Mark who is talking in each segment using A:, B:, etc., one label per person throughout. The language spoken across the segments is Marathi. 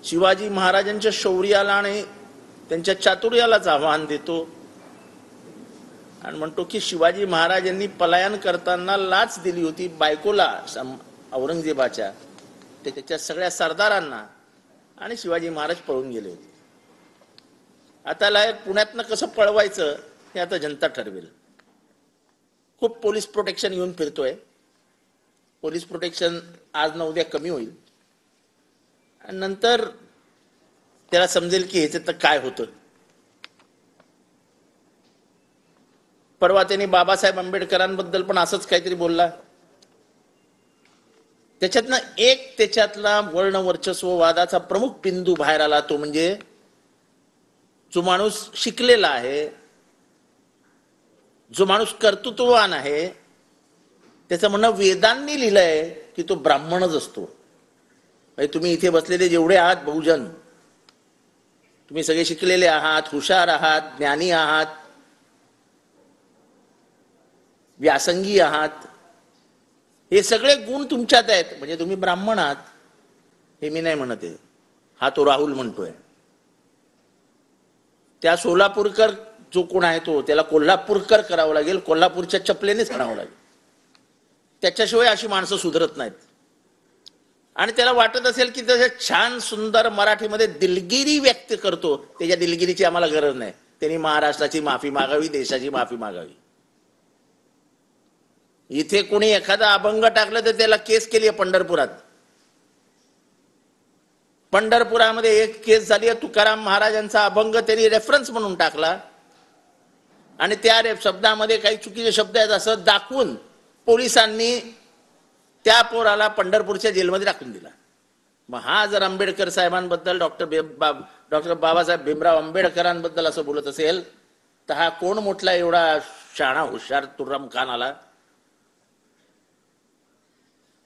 A: शिवाजी महाराजांच्या शौर्याला आणि त्यांच्या चातुर्यालाच आव्हान देतो आणि म्हणतो की शिवाजी महाराजांनी पलायन करताना लाच दिली होती बायकोला औरंगजेबाच्या, त्याच्या सगळ्या सरदारांना, आणि शिवाजी महाराज पळून गेले होते. आता पुण्यातनं कसं पळवायचं हे आता जनता ठरवेल. खूप पोलीस प्रोटेक्शन घेऊन फिरतोय. पोलीस प्रोटेक्शन आज ना उद्या कमी होईल आणि नंतर त्याला समजेल की ह्याचं तर काय होतं. परवा त्यांनी बाबासाहेब आंबेडकरांबद्दल पण असंच काहीतरी बोलला. त्याच्यातला वर्ण वर्चस्व वादाचा प्रमुख बिंदू बाहेर आला, तो म्हणजे जो माणूस शिकलेला आहे, जो माणूस कर्तृत्ववान आहे, त्याचं म्हणणं वेदांनी लिहिलंय की तो ब्राह्मणच असतो. तुम्ही इथे बसलेले जेवढे आहात बहुजन, तुम्ही सगळे शिकलेले आहात, हुशार आहात, ज्ञानी आहात, व्यासंगी आहात, हे सगळे गुण तुमच्यात आहेत, म्हणजे तुम्ही ब्राह्मण आहात. हे मी नाही म्हणत आहे, हा तो राहुल म्हणतोय. त्या सोलापूरकर जो कोण आहे तो, त्याला कोल्हापूरकर करावं लागेल, कोल्हापूरच्या चपलेनेच म्हणावं लागेल. त्याच्याशिवाय अशी माणसं सुधरत नाहीत. आणि त्याला वाटत असेल की त्याच्या छान सुंदर मराठीमध्ये दिलगिरी व्यक्त करतो, त्याच्या दिलगिरीची आम्हाला गरज नाही, त्यांनी महाराष्ट्राची माफी मागावी, देशाची माफी मागावी. इथे कोणी एखादा अभंग टाकलं तर त्याला केस केली आहे पंढरपुरात. पंढरपुरामध्ये एक केस झाली आहे, तुकाराम महाराजांचा अभंग त्यांनी रेफरन्स म्हणून टाकला आणि त्या शब्दामध्ये काही चुकीचे शब्द आहेत असं दाखवून पोलिसांनी त्या पोराला पंढरपूरच्या जेलमध्ये टाकून दिला. मग हा जर आंबेडकर साहेबांबद्दल, डॉक्टर बाबासाहेब भीमराव आंबेडकरांबद्दल असं बोलत असेल तर हा कोण मोठला एवढा शाणा हुशार तुर्राम खान आला.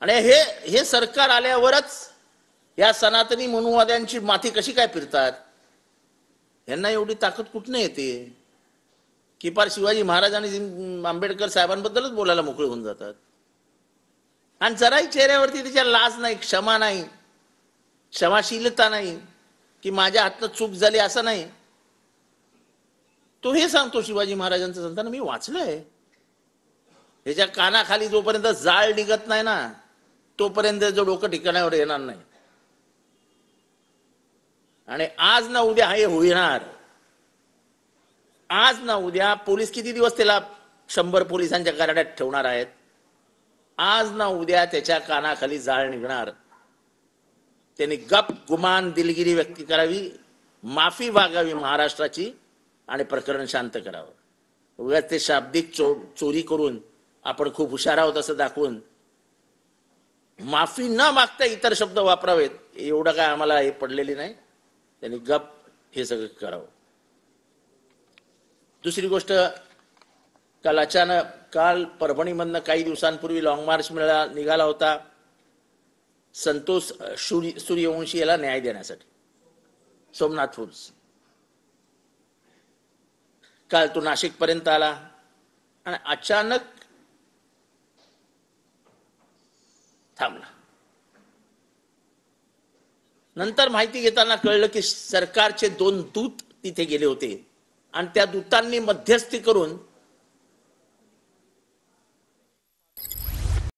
A: आणि हे सरकार आल्यावरच या सनातनी मनुवाद्यांची माथी कशी काय फिरतात. यांना एवढी ताकद कुठनं येते की पार शिवाजी महाराज आणि आंबेडकर साहेबांबद्दलच बोलायला मोकळे होऊन जातात. आणि जराही चेहऱ्यावरती त्याच्या लाज नाही, क्षमा नाही, क्षमाशीलता नाही की माझ्या हातनं चूक झाली असं नाही. तो हे सांगतो शिवाजी महाराजांचं सांगताना, मी वाचलंय, ह्याच्या कानाखाली जोपर्यंत जाळ निघत नाही ना तोपर्यंत जो डोकं ठिकाणावर येणार नाही. आणि आज ना उद्या हे होणार. आज ना उद्या पोलीस किती दिवस त्याला 100 पोलिसांच्या गाड्यात ठेवणार आहेत. आज ना उद्या त्याच्या कानाखाली जाळ निघणार. त्यांनी गप गुमान दिलगिरी व्यक्त करावी, माफी मागावी महाराष्ट्राची आणि प्रकरण शांत करावं. उगाच ते शाब्दिक चोरी करून आपण खूप हुशार आहोत असं दाखवून माफी न मागता इतर शब्द वापरावेत, एवढं काय आम्हाला हे पडलेली नाही. त्यांनी गप हे सगळं करावं. दुसरी गोष्ट, काल परभणीमधनं काही दिवसांपूर्वी लॉंग मार्च निघाला होता संतोष सूर्यवंशी याला न्याय देण्यासाठी, सोमनाथ फूड्स. काल तो नाशिक पर्यंत आला आणि अचानक थांबला. नंतर माहिती घेताना कळलं की सरकारचे 2 दूत तिथे गेले होते आणि त्या दूतांनी मध्यस्थी करून